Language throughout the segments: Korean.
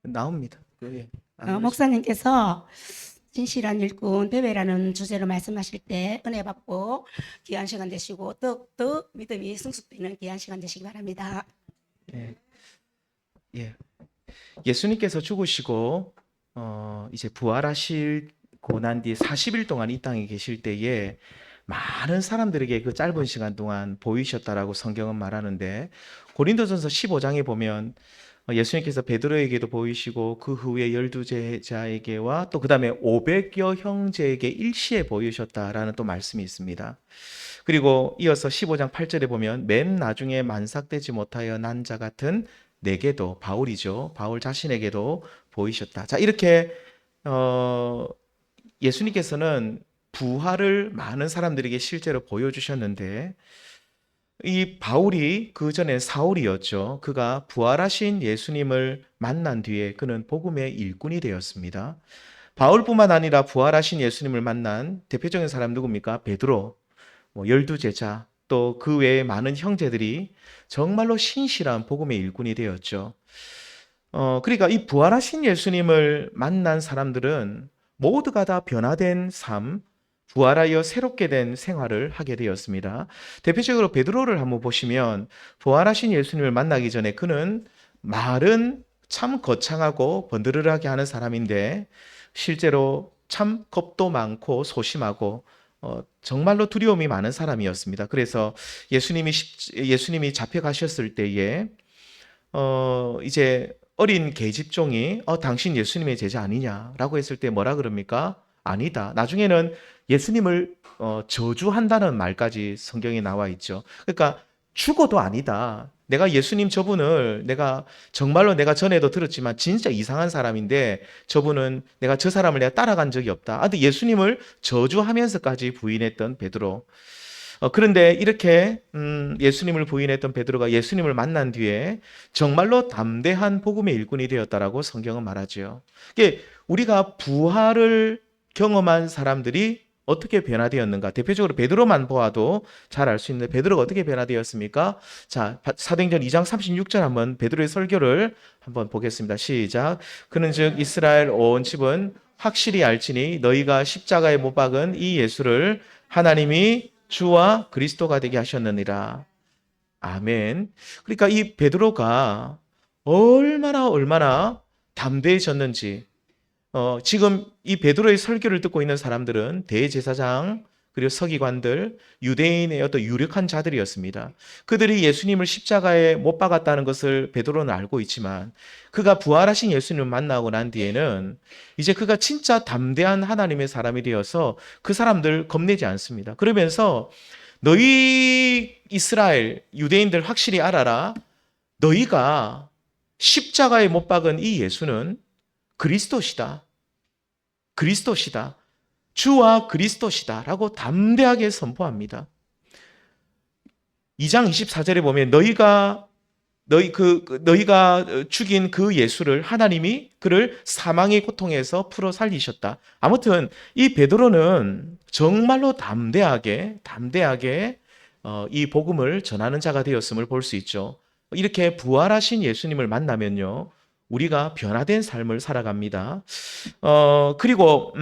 나옵니다. 예. 목사님께서 진실한 일꾼 베베라는 주제로 말씀하실 때 은혜 받고 귀한 시간 되시고 더 믿음이 승수되는 귀한 시간 되시기 바랍니다. 예. 예. 예수님께서 죽으시고 이제 부활하시고 난 뒤에 40일 동안 이 땅에 계실 때에 많은 사람들에게 그 짧은 시간 동안 보이셨다라고 성경은 말하는데, 고린도전서 15장에 보면 예수님께서 베드로에게도 보이시고 그 후에 12제자에게와 또 그 다음에 500여 형제에게 일시에 보이셨다라는 또 말씀이 있습니다. 그리고 이어서 15장 8절에 보면 맨 나중에 만삭되지 못하여 난 자 같은 내게도, 바울이죠, 바울 자신에게도 보이셨다. 자, 이렇게 예수님께서는 부활을 많은 사람들에게 실제로 보여주셨는데, 이 바울이 그 전에 사울이었죠. 그가 부활하신 예수님을 만난 뒤에 그는 복음의 일꾼이 되었습니다. 바울뿐만 아니라 부활하신 예수님을 만난 대표적인 사람 누굽니까? 베드로, 12제자, 또 그 외에 많은 형제들이 정말로 신실한 복음의 일꾼이 되었죠. 그러니까 이 부활하신 예수님을 만난 사람들은 모두가 다 변화된 삶, 부활하여 새롭게 된 생활을 하게 되었습니다. 대표적으로 베드로를 한번 보시면 부활하신 예수님을 만나기 전에 그는 말은 참 거창하고 번드르르하게 하는 사람인데 실제로 참 겁도 많고 소심하고 정말로 두려움이 많은 사람이었습니다. 그래서 예수님이 잡혀가셨을 때에 이제 어린 계집종이 당신 예수님의 제자 아니냐라고 했을 때 뭐라 그럽니까? 아니다. 나중에는 예수님을 저주한다는 말까지 성경에 나와 있죠. 그러니까 죽어도 아니다. 내가 예수님 저분을 정말로 내가 전에도 들었지만 진짜 이상한 사람인데 저분은 내가 저 사람을 내가 따라간 적이 없다. 근데 예수님을 저주하면서까지 부인했던 베드로. 그런데 이렇게 예수님을 부인했던 베드로가 예수님을 만난 뒤에 정말로 담대한 복음의 일꾼이 되었다라고 성경은 말하죠. 우리가 부활을 경험한 사람들이 어떻게 변화되었는가? 대표적으로 베드로만 보아도 잘 알 수 있는데 베드로가 어떻게 변화되었습니까? 자, 사도행전 2장 36절 한번 베드로의 설교를 한번 보겠습니다. 시작. 그는 즉 이스라엘 온 집은 확실히 알지니 너희가 십자가에 못 박은 이 예수를 하나님이 주와 그리스도가 되게 하셨느니라. 아멘. 그러니까 이 베드로가 얼마나 담대해졌는지, 지금 이 베드로의 설교를 듣고 있는 사람들은 대제사장 그리고 서기관들, 유대인의 어떤 유력한 자들이었습니다. 그들이 예수님을 십자가에 못 박았다는 것을 베드로는 알고 있지만 그가 부활하신 예수님을 만나고 난 뒤에는 이제 그가 진짜 담대한 하나님의 사람이 되어서 그 사람들 겁내지 않습니다. 그러면서 너희 이스라엘 유대인들 확실히 알아라. 너희가 십자가에 못 박은 이 예수는 그리스도시다. 주와 그리스도시다 라고 담대하게 선포합니다. 2장 24절에 보면 너희가 죽인 그 예수를 하나님이 그를 사망의 고통에서 풀어 살리셨다. 아무튼 이 베드로는 정말로 담대하게 이 복음을 전하는 자가 되었음을 볼 수 있죠. 이렇게 부활하신 예수님을 만나면요, 우리가 변화된 삶을 살아갑니다. 그리고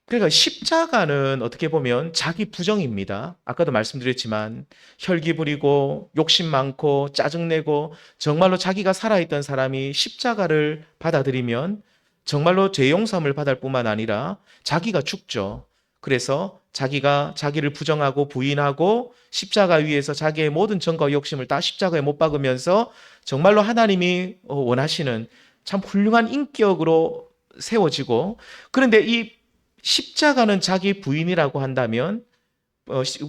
그러니까 십자가는 어떻게 보면 자기 부정입니다. 아까도 말씀드렸지만 혈기 부리고 욕심 많고 짜증내고 정말로 자기가 살아있던 사람이 십자가를 받아들이면 정말로 죄 용서함을 받을 뿐만 아니라 자기가 죽죠. 그래서 자기가 자기를 부정하고 부인하고 십자가 위에서 자기의 모든 정과 욕심을 다 십자가에 못 박으면서 정말로 하나님이 원하시는 참 훌륭한 인격으로 세워지고, 그런데 이 십자가는 자기 부인이라고 한다면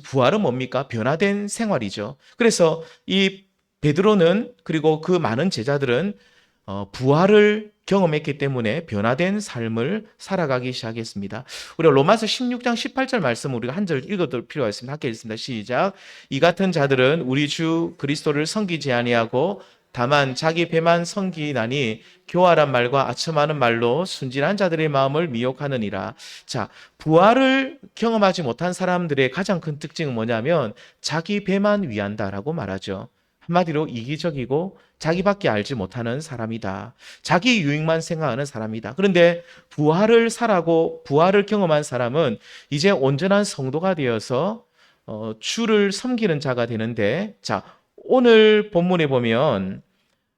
부활은 뭡니까? 변화된 생활이죠. 그래서 이 베드로는 그리고 그 많은 제자들은 부활을 경험했기 때문에 변화된 삶을 살아가기 시작했습니다. 우리가 로마서 16장 18절 말씀을 우리가 한 절 읽어둘 필요가 있습니다. 함께 읽습니다. 시작. 이 같은 자들은 우리 주 그리스도를 섬기지 아니하고 다만 자기 배만 섬기나니 교활한 말과 아첨하는 말로 순진한 자들의 마음을 미혹하느니라. 자, 부활을 경험하지 못한 사람들의 가장 큰 특징은 뭐냐면 자기 배만 위한다라고 말하죠. 한마디로 이기적이고 자기밖에 알지 못하는 사람이다. 자기 유익만 생각하는 사람이다. 그런데 부활을 경험한 사람은 이제 온전한 성도가 되어서 주를 섬기는 자가 되는데, 자, 오늘 본문에 보면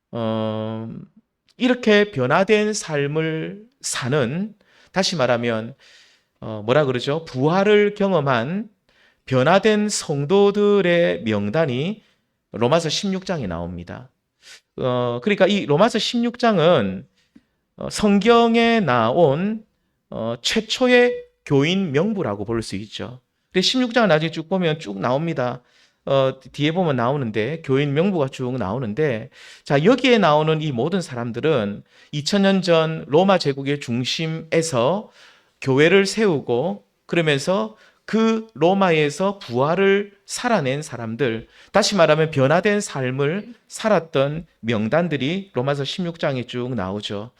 어, 이렇게 변화된 삶을 사는, 다시 말하면 뭐라 그러죠? 부활을 경험한 변화된 성도들의 명단이 로마서 16장에 나옵니다. 그러니까 이 로마서 16장은 성경에 나온 최초의 교인 명부라고 볼 수 있죠. 16장을 나중에 쭉 보면 쭉 나옵니다. 뒤에 보면 나오는데 교인 명부가 쭉 나오는데, 자, 여기에 나오는 이 모든 사람들은 2000년 전 로마 제국의 중심에서 교회를 세우고 그러면서 그 로마에서 부활을 살아낸 사람들, 다시 말하면 변화된 삶을 살았던 명단들이 로마서 16장에 쭉 나오죠.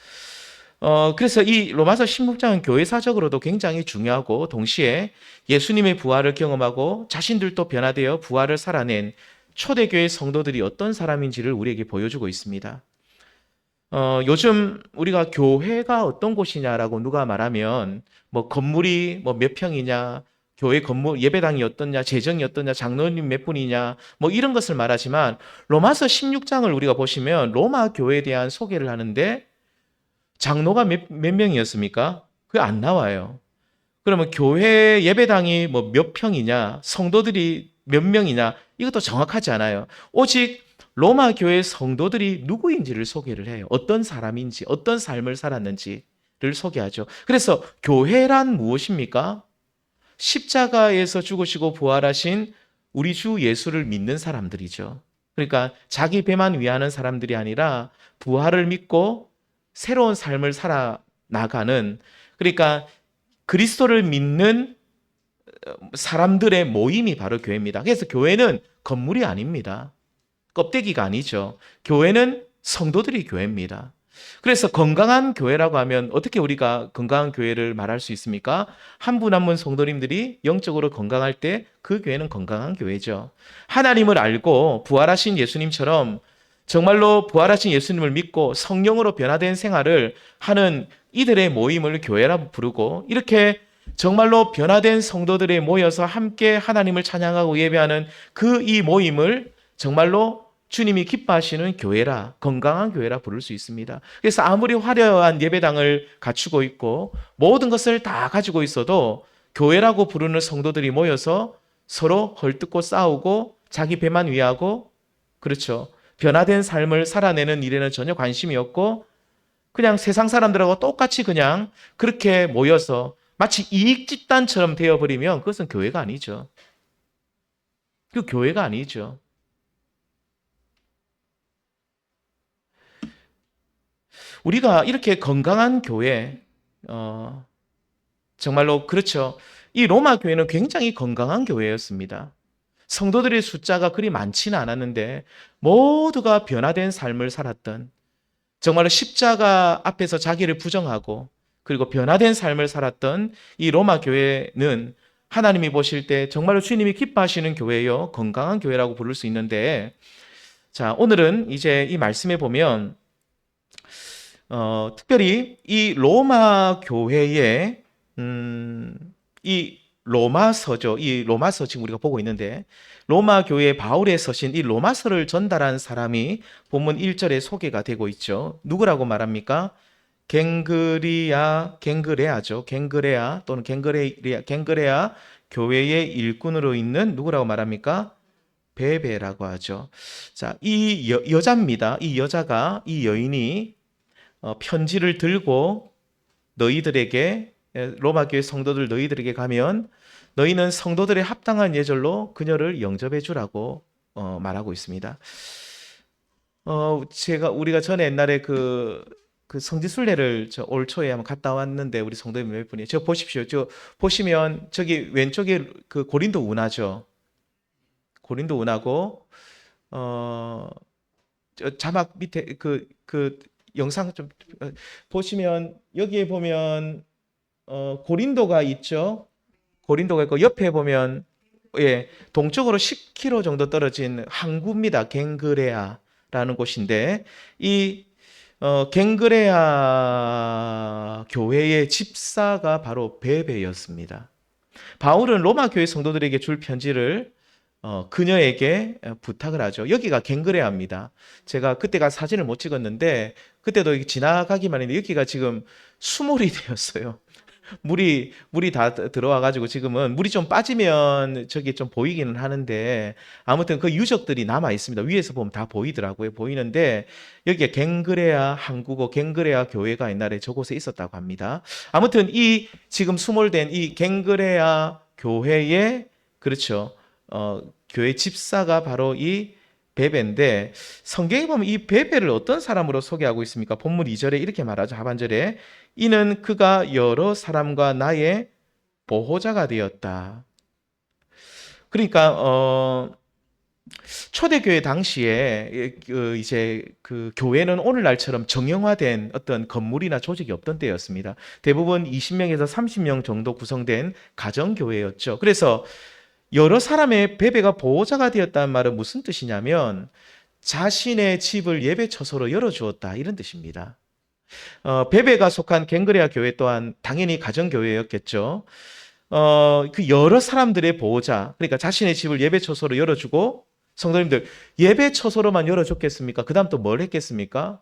그래서 이 로마서 16장은 교회사적으로도 굉장히 중요하고 동시에 예수님의 부활을 경험하고 자신들도 변화되어 부활을 살아낸 초대교회 성도들이 어떤 사람인지를 우리에게 보여주고 있습니다. 요즘 우리가 교회가 어떤 곳이냐라고 누가 말하면 뭐 건물이 뭐 몇 평이냐, 교회 건물 예배당이 어떻냐, 재정이 어떻냐, 장로님 몇 분이냐, 뭐 이런 것을 말하지만 로마서 16장을 우리가 보시면 로마 교회에 대한 소개를 하는데 장로가 몇 명이었습니까? 그게 안 나와요. 그러면 교회 예배당이 뭐 몇 평이냐, 성도들이 몇 명이냐, 이것도 정확하지 않아요. 오직 로마 교회 성도들이 누구인지를 소개를 해요. 어떤 사람인지, 어떤 삶을 살았는지를 소개하죠. 그래서 교회란 무엇입니까? 십자가에서 죽으시고 부활하신 우리 주 예수를 믿는 사람들이죠. 그러니까 자기 배만 위하는 사람들이 아니라 부활을 믿고 새로운 삶을 살아나가는, 그러니까 그리스도를 믿는 사람들의 모임이 바로 교회입니다. 그래서 교회는 건물이 아닙니다. 껍데기가 아니죠. 교회는 성도들이 교회입니다. 그래서 건강한 교회라고 하면 어떻게 우리가 건강한 교회를 말할 수 있습니까? 한 분 한 분 성도님들이 영적으로 건강할 때 그 교회는 건강한 교회죠. 하나님을 알고 부활하신 예수님처럼 정말로 부활하신 예수님을 믿고 성령으로 변화된 생활을 하는 이들의 모임을 교회라 부르고, 이렇게 정말로 변화된 성도들이 모여서 함께 하나님을 찬양하고 예배하는 그 이 모임을 정말로 주님이 기뻐하시는 교회라, 건강한 교회라 부를 수 있습니다. 그래서 아무리 화려한 예배당을 갖추고 있고 모든 것을 다 가지고 있어도 교회라고 부르는 성도들이 모여서 서로 헐뜯고 싸우고 자기 배만 위하고, 그렇죠, 변화된 삶을 살아내는 일에는 전혀 관심이 없고 그냥 세상 사람들하고 똑같이 그냥 그렇게 모여서 마치 이익 집단처럼 되어버리면 그것은 교회가 아니죠. 그 교회가 아니죠. 우리가 이렇게 건강한 교회, 정말로 그렇죠. 이 로마 교회는 굉장히 건강한 교회였습니다. 성도들의 숫자가 그리 많지는 않았는데 모두가 변화된 삶을 살았던, 정말로 십자가 앞에서 자기를 부정하고 그리고 변화된 삶을 살았던 이 로마 교회는 하나님이 보실 때 정말로 주님이 기뻐하시는 교회요, 건강한 교회라고 부를 수 있는데, 자, 오늘은 이제 이 말씀에 보면 특별히 이 로마 교회의 이 로마서죠. 이 로마서 지금 우리가 보고 있는데 로마 교회 바울의 서신 이 로마서를 전달한 사람이 본문 1절에 소개가 되고 있죠. 누구라고 말합니까? 갱그레아죠. 갱그레아 또는 갱그레아 교회의 일꾼으로 있는 누구라고 말합니까? 베베라고 하죠. 자, 이 여자입니다. 이 여자가, 이 여인이 편지를 들고 너희들에게, 로마 교회 성도들 너희들에게 가면 너희는 성도들의 합당한 예절로 그녀를 영접해 주라고 말하고 있습니다. 우리가 전에 옛날에 그 성지순례를 올 초에 한번 갔다 왔는데 우리 성도님 몇 분이 저 보십시오. 저 보시면 저기 왼쪽에 그 고린도 운하죠. 고린도 운하고 자막 밑에 그 영상 좀 보시면 여기에 보면 고린도가 있죠. 고린도가 있고 옆에 보면 동쪽으로 10km 정도 떨어진 항구입니다. 갱그레아라는 곳인데 이 갱그레아 교회의 집사가 바로 베베였습니다. 바울은 로마 교회 성도들에게 줄 편지를 그녀에게 부탁을 하죠. 여기가 갱그레아입니다. 제가 그때가 사진을 못 찍었는데 그때도 지나가기만 했는데 여기가 지금 수몰이 되었어요. 물이 다 들어와 가지고 지금은 물이 좀 빠지면 저기 좀 보이기는 하는데 아무튼 그 유적들이 남아 있습니다. 위에서 보면 다 보이더라고요. 보이는데 여기에 갱그레아 항구고 갱그레아 교회가 옛날에 저곳에 있었다고 합니다. 아무튼 이 지금 수몰된 이 갱그레아 교회의 그렇죠. 교회 집사가 바로 이 베베인데 성경에 보면 이 베베를 어떤 사람으로 소개하고 있습니까? 본문 2절에 이렇게 말하죠. 하반절에 이는 그가 여러 사람과 나의 보호자가 되었다. 그러니까 초대교회 당시에 이제 그 교회는 오늘날처럼 정형화된 어떤 건물이나 조직이 없던 때였습니다. 대부분 20명에서 30명 정도 구성된 가정교회였죠. 그래서 여러 사람의 베베가 보호자가 되었다는 말은 무슨 뜻이냐면 자신의 집을 예배 처소로 열어주었다 이런 뜻입니다. 베베가 속한 갱그레아 교회 또한 당연히 가정교회였겠죠. 그 여러 사람들의 보호자, 그러니까 자신의 집을 예배 처소로 열어주고 성도님들 예배 처소로만 열어줬겠습니까? 그 다음 또 뭘 했겠습니까?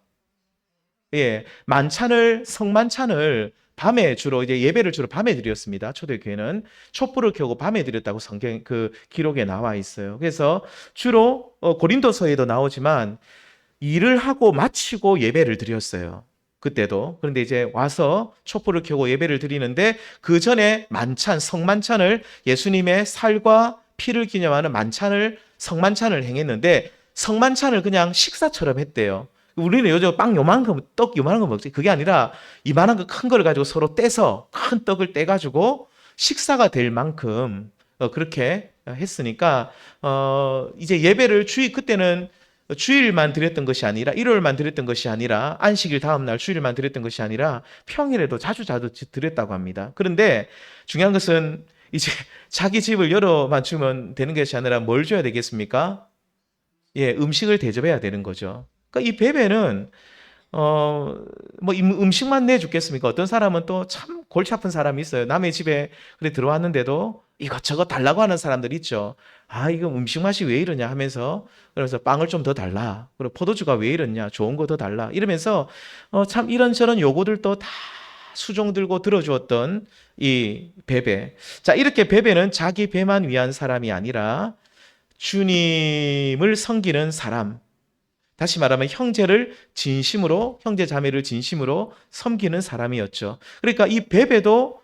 성만찬을 밤에 주로 이제 예배를 주로 밤에 드렸습니다. 초대교회는 촛불을 켜고 밤에 드렸다고 성경 그 기록에 나와 있어요. 그래서 주로 고린도서에도 나오지만 일을 하고 마치고 예배를 드렸어요. 그때도. 그런데 이제 와서 촛불을 켜고 예배를 드리는데 그 전에 성만찬을 예수님의 살과 피를 기념하는 성만찬을 행했는데 성만찬을 그냥 식사처럼 했대요. 우리는 요즘 빵 요만큼, 떡 요만한 거 먹지. 그게 아니라 이만한 거 큰 거를 가지고 서로 떼서 큰 떡을 떼가지고 식사가 될 만큼 그렇게 했으니까 이제 예배를 그때는 주일만 드렸던 것이 아니라 일요일만 드렸던 것이 아니라 안식일 다음 날 주일만 드렸던 것이 아니라 평일에도 자주 드렸다고 합니다. 그런데 중요한 것은 이제 자기 집을 열어만 주면 되는 것이 아니라 뭘 줘야 되겠습니까? 음식을 대접해야 되는 거죠. 그러니까 이 베베는 음식만 내주겠습니까? 어떤 사람은 또 참 골치 아픈 사람이 있어요. 남의 집에 그래 들어왔는데도 이것저것 달라고 하는 사람들 있죠. 아, 이거 음식 맛이 왜 이러냐 하면서 그래서 빵을 좀 더 달라. 그리고 포도주가 왜 이러냐? 좋은 거 더 달라. 이러면서 참 이런저런 요구들도 다 수종 들고 들어주었던 이 베베. 자, 이렇게 베베는 자기 배만 위한 사람이 아니라 주님을 섬기는 사람. 다시 말하면 형제 자매를 진심으로 섬기는 사람이었죠. 그러니까 이 베베도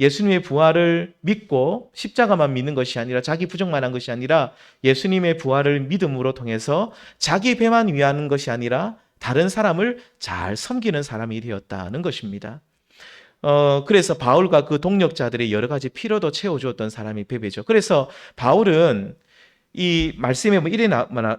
예수님의 부활을 믿고 십자가만 믿는 것이 아니라 자기 부정만 한 것이 아니라 예수님의 부활을 믿음으로 통해서 자기 배만 위하는 것이 아니라 다른 사람을 잘 섬기는 사람이 되었다는 것입니다. 그래서 바울과 그 동역자들의 여러 가지 필요도 채워주었던 사람이 베베죠. 그래서 바울은 이 말씀에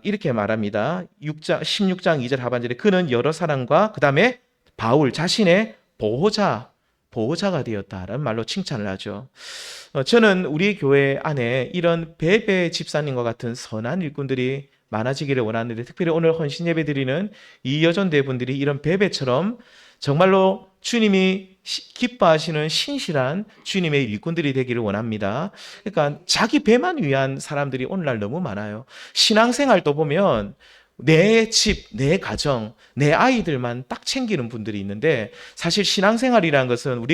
이렇게 말합니다. 16장 2절 하반절에 그는 여러 사람과 그 다음에 바울 자신의 보호자가 되었다라는 말로 칭찬을 하죠. 저는 우리 교회 안에 이런 베베 집사님과 같은 선한 일꾼들이 많아지기를 원하는데 특별히 오늘 헌신 예배 드리는 이 여전대 분들이 이런 베베처럼 정말로 주님이 기뻐하시는 신실한 주님의 일꾼들이 되기를 원합니다. 그러니까 자기 배만 위한 사람들이 오늘날 너무 많아요. 신앙생활도 보면 내 집, 내 가정, 내 아이들만 딱 챙기는 분들이 있는데 사실 신앙생활이라는 것은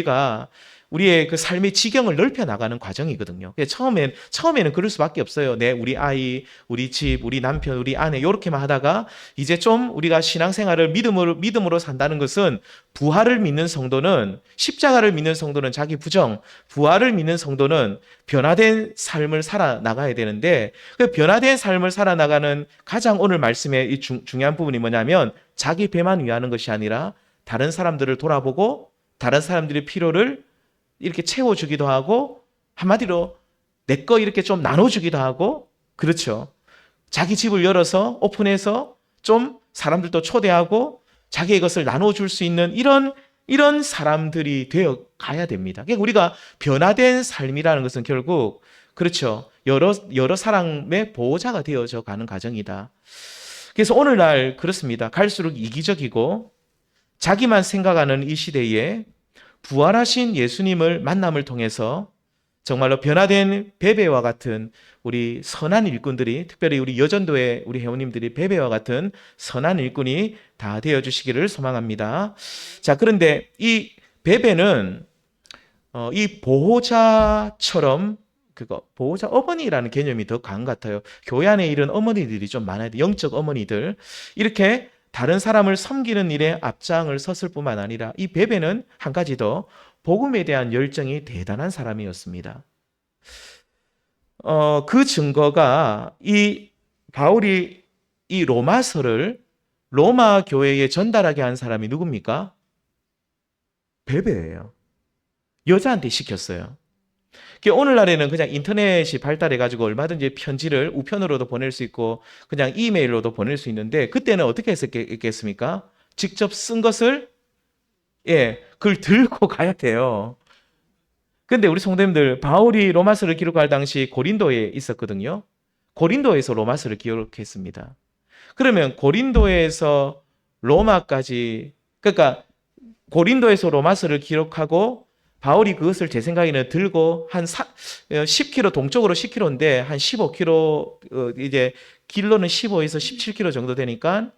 우리의 그 삶의 지경을 넓혀 나가는 과정이거든요. 처음에는 그럴 수밖에 없어요. 우리 아이, 우리 집, 우리 남편, 우리 아내 이렇게만 하다가 이제 좀 우리가 신앙생활을 믿음으로 산다는 것은 부활을 믿는 성도는 십자가를 믿는 성도는 자기 부정, 부활을 믿는 성도는 변화된 삶을 살아 나가야 되는데 그 변화된 삶을 살아 나가는 가장 오늘 말씀의 이 중요한 부분이 뭐냐면 자기 배만 위하는 것이 아니라 다른 사람들을 돌아보고 다른 사람들의 필요를 이렇게 채워주기도 하고 한마디로 내 거 이렇게 좀 나눠주기도 하고 그렇죠. 자기 집을 열어서 오픈해서 좀 사람들도 초대하고 자기의 것을 나눠줄 수 있는 이런 사람들이 되어 가야 됩니다. 그러니까 우리가 변화된 삶이라는 것은 결국 그렇죠. 여러 사람의 보호자가 되어져 가는 과정이다. 그래서 오늘날 그렇습니다. 갈수록 이기적이고 자기만 생각하는 이 시대에 부활하신 예수님을 만남을 통해서 정말로 변화된 베베와 같은 우리 선한 일꾼들이, 특별히 우리 여전도의 우리 회원님들이 베베와 같은 선한 일꾼이 다 되어 주시기를 소망합니다. 자, 그런데 이 베베는 이 보호자처럼 보호자 어머니라는 개념이 더 강한 것 같아요. 교회 안에 이런 어머니들이 좀 많아야 돼. 영적 어머니들. 이렇게 다른 사람을 섬기는 일에 앞장을 섰을 뿐만 아니라 이 베베는 한 가지 더 복음에 대한 열정이 대단한 사람이었습니다. 그 증거가 이 바울이 이 로마서를 로마 교회에 전달하게 한 사람이 누굽니까? 베베예요. 여자한테 시켰어요. 오늘날에는 그냥 인터넷이 발달해가지고 얼마든지 편지를 우편으로도 보낼 수 있고 그냥 이메일로도 보낼 수 있는데 그때는 어떻게 했겠습니까? 직접 쓴 것을 그걸 들고 가야 돼요. 근데 우리 성도님들 바울이 로마서를 기록할 당시 고린도에 있었거든요. 고린도에서 로마서를 기록했습니다. 그러면 고린도에서 로마까지 그러니까 고린도에서 로마서를 기록하고 바울이 그것을 제 생각에는 들고 한 10km 동쪽으로 10km인데 한 15km 이제 길로는 15에서 17km 정도 되니까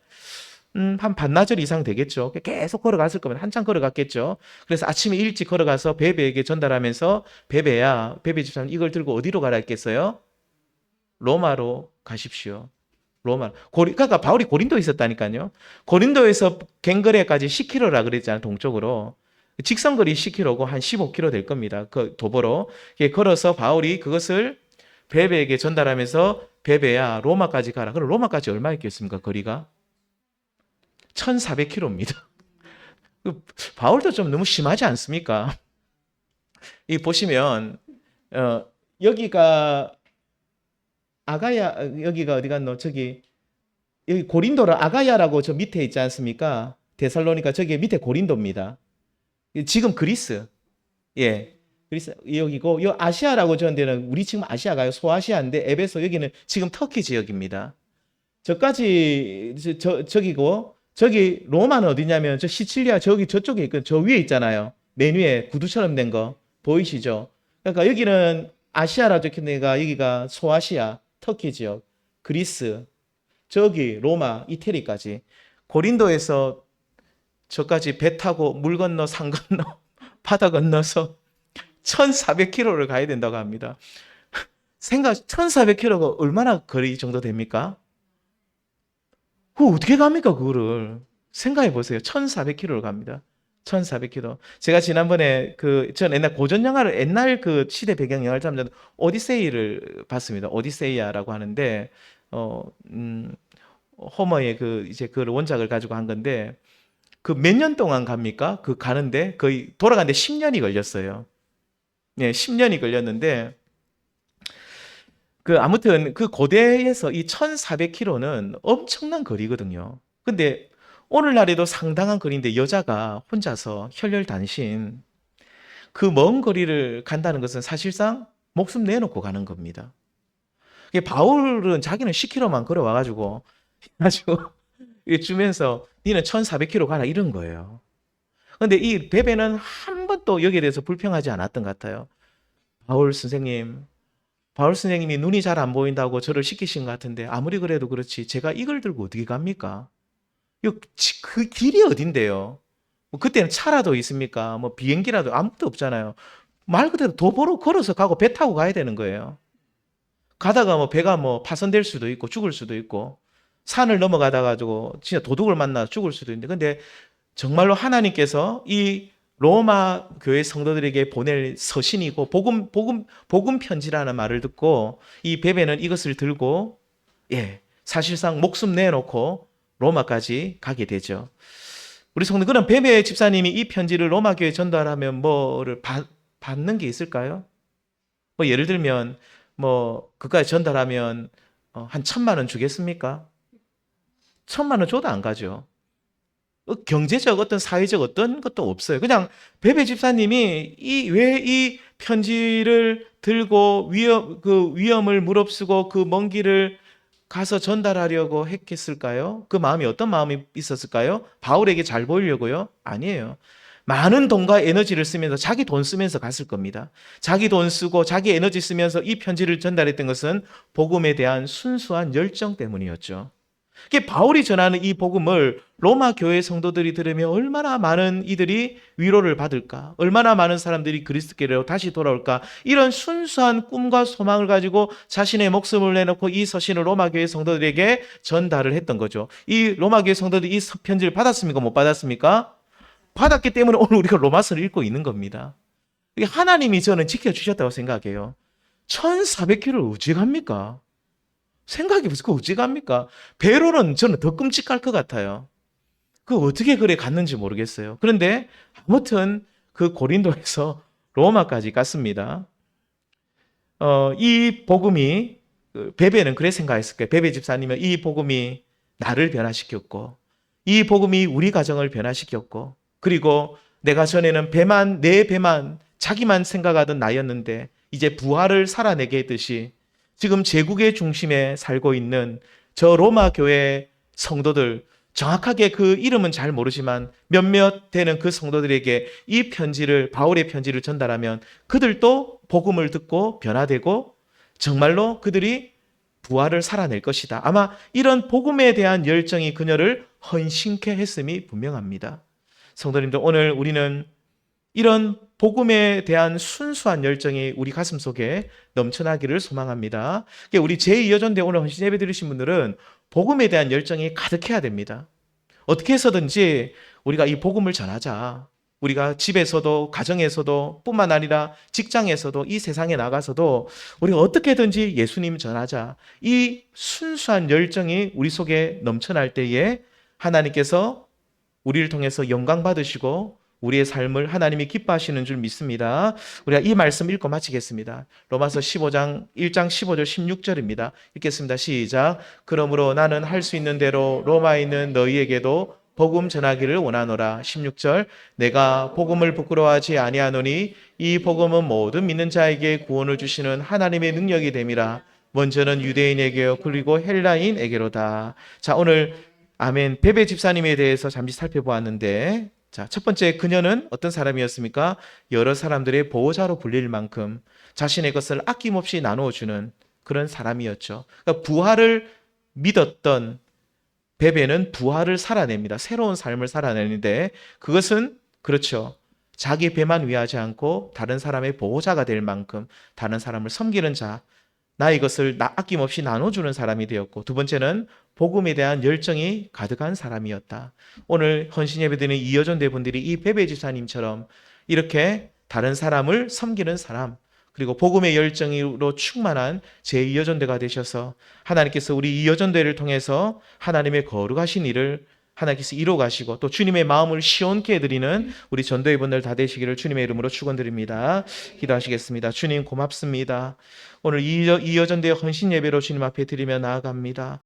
한 반나절 이상 되겠죠. 계속 걸어갔을 거면 한참 걸어갔겠죠. 그래서 아침에 일찍 걸어가서 베베에게 전달하면서 베베 집사님 이걸 들고 어디로 가라 했겠어요? 로마로 가십시오. 로마. 그러니까 바울이 고린도에 있었다니까요. 고린도에서 갱그레까지 10km라 그랬잖아요. 동쪽으로. 직선거리 10km고 한 15km 될 겁니다. 그 도보로. 걸어서 바울이 그것을 베베에게 전달하면서 베베야 로마까지 가라. 그럼 로마까지 얼마 있겠습니까? 거리가? 1400km입니다. 바울도 좀 너무 심하지 않습니까? 이 보시면 여기가 아가야 여기가 어디 갔노? 저기 여기 고린도를 아가야라고 저 밑에 있지 않습니까? 데살로니가 저기 밑에 고린도입니다. 지금 그리스. 그리스 여기고 요 아시아라고 저는 데는 우리 지금 아시아가요. 소아시아인데 에베소 여기는 지금 터키 지역입니다. 저까지 저기고 저기 로마는 어디냐면 저 시칠리아 저기 저쪽에 있고 저 위에 있잖아요. 맨 위에 구두처럼 된 거 보이시죠? 그러니까 여기는 아시아라 적힌 데가 여기가 소아시아 터키 지역 그리스 저기 로마 이태리까지 고린도에서 저까지 배 타고 물 건너 산 건너 바다 건너서 1400km를 가야 된다고 합니다. 1400km가 얼마나 거리 정도 됩니까? 그거 어떻게 갑니까, 그거를? 생각해 보세요. 1400km를 갑니다. 1400km. 제가 지난번에 전 옛날 고전 영화를, 옛날 그 시대 배경 영화를 잡는 오디세이를 봤습니다. 오디세이아라고 하는데, 호머의 이제 그 원작을 가지고 한 건데, 그 몇 년 동안 갑니까? 가는데, 거의 돌아가는데 10년이 걸렸어요. 10년이 걸렸는데, 아무튼 고대에서 이 1400km는 엄청난 거리거든요. 근데 오늘날에도 상당한 거리인데 여자가 혼자서 혈혈단신 그 먼 거리를 간다는 것은 사실상 목숨 내놓고 가는 겁니다. 바울은 자기는 10km만 걸어와가지고 주면서 니는 1400km 가라 이런 거예요. 근데 이 베베는 한 번도 여기에 대해서 불평하지 않았던 것 같아요. 바울 선생님이 눈이 잘 안 보인다고 저를 시키신 것 같은데 아무리 그래도 그렇지 제가 이걸 들고 어떻게 갑니까? 그 길이 어딘데요? 그때는 차라도 있습니까? 비행기라도 아무것도 없잖아요. 말 그대로 도보로 걸어서 가고 배 타고 가야 되는 거예요. 가다가 배가 파손될 수도 있고 죽을 수도 있고 산을 넘어가다 가지고 진짜 도둑을 만나 죽을 수도 있는데 근데 정말로 하나님께서 이 로마 교회 성도들에게 보낼 서신이고 복음 편지라는 말을 듣고 이 베베는 이것을 들고 사실상 목숨 내놓고 로마까지 가게 되죠. 우리 성도 그럼 베베 집사님이 이 편지를 로마 교회에 전달하면 뭐를 받는 게 있을까요? 예를 들면 그까지 전달하면 한 1,000만 원 주겠습니까? 1,000만 원 줘도 안 가죠. 경제적 어떤 사회적 어떤 것도 없어요. 그냥 베베 집사님이 왜 이 편지를 들고 그 위험을 무릅쓰고 그 먼 길을 가서 전달하려고 했겠을까요? 그 마음이 어떤 마음이 있었을까요? 바울에게 잘 보이려고요? 아니에요. 많은 돈과 에너지를 쓰면서 자기 돈 쓰면서 갔을 겁니다. 자기 돈 쓰고 자기 에너지 쓰면서 이 편지를 전달했던 것은 복음에 대한 순수한 열정 때문이었죠. 이게 바울이 전하는 이 복음을 로마 교회 성도들이 들으면 얼마나 많은 이들이 위로를 받을까? 얼마나 많은 사람들이 그리스도께로 다시 돌아올까? 이런 순수한 꿈과 소망을 가지고 자신의 목숨을 내놓고 이 서신을 로마 교회 성도들에게 전달을 했던 거죠. 이 로마 교회 성도들이 이 편지를 받았습니까? 못 받았습니까? 받았기 때문에 오늘 우리가 로마서를 읽고 있는 겁니다. 이게 하나님이 저는 지켜주셨다고 생각해요. 1,400km를 어찌 갑니까? 생각이 무슨 그 어찌 갑니까? 배로는 저는 더 끔찍할 것 같아요. 그 어떻게 그래 갔는지 모르겠어요. 그런데 아무튼 그 고린도에서 로마까지 갔습니다. 이 복음이 베베는 그래 생각했을 거예요. 베베 집사님은 이 복음이 나를 변화시켰고 이 복음이 우리 가정을 변화시켰고 그리고 내가 전에는 내 배만 자기만 생각하던 나였는데 이제 부활을 살아내게 했듯이 지금 제국의 중심에 살고 있는 저 로마 교회 성도들 정확하게 그 이름은 잘 모르지만 몇몇 되는 그 성도들에게 이 편지를 바울의 편지를 전달하면 그들도 복음을 듣고 변화되고 정말로 그들이 부활을 살아낼 것이다. 아마 이런 복음에 대한 열정이 그녀를 헌신케 했음이 분명합니다. 성도님들 오늘 우리는 이런 복음에 대한 순수한 열정이 우리 가슴 속에 넘쳐나기를 소망합니다. 우리 제2여전대 오늘 헌신 예배 드리신 분들은 복음에 대한 열정이 가득해야 됩니다. 어떻게 해서든지 우리가 이 복음을 전하자. 우리가 집에서도 가정에서도 뿐만 아니라 직장에서도 이 세상에 나가서도 우리가 어떻게든지 예수님 전하자. 이 순수한 열정이 우리 속에 넘쳐날 때에 하나님께서 우리를 통해서 영광 받으시고 우리의 삶을 하나님이 기뻐하시는 줄 믿습니다. 우리가 이 말씀 읽고 마치겠습니다. 로마서 15장 1장 15절 16절입니다. 읽겠습니다. 시작. 그러므로 나는 할 수 있는 대로 로마에 있는 너희에게도 복음 전하기를 원하노라. 16절. 내가 복음을 부끄러워하지 아니하노니 이 복음은 모든 믿는 자에게 구원을 주시는 하나님의 능력이 됨이라. 먼저는 유대인에게요 그리고 헬라인에게로다. 자, 오늘 아멘 베베 집사님에 대해서 잠시 살펴보았는데 자, 첫 번째 그녀는 어떤 사람이었습니까? 여러 사람들의 보호자로 불릴 만큼 자신의 것을 아낌없이 나누어주는 그런 사람이었죠. 그러니까 부활을 믿었던 베베는 부활을 살아냅니다. 새로운 삶을 살아내는데 그것은 그렇죠. 자기 배만 위하지 않고 다른 사람의 보호자가 될 만큼 다른 사람을 섬기는 자, 나의 것을 아낌없이 나눠주는 사람이 되었고 두 번째는 복음에 대한 열정이 가득한 사람이었다. 오늘 헌신 예배드리는 이여전대 분들이 이 베베 집사님처럼 이렇게 다른 사람을 섬기는 사람 그리고 복음의 열정으로 충만한 제2여전대가 되셔서 하나님께서 우리 이여전대를 통해서 하나님의 거룩하신 일을 하나님께서 이루어 가시고 또 주님의 마음을 시원케 해드리는 우리 전도의 분들 다 되시기를 주님의 이름으로 축원드립니다. 기도하시겠습니다. 주님 고맙습니다. 오늘 이 여전대의 헌신 예배로 주님 앞에 드리며 나아갑니다.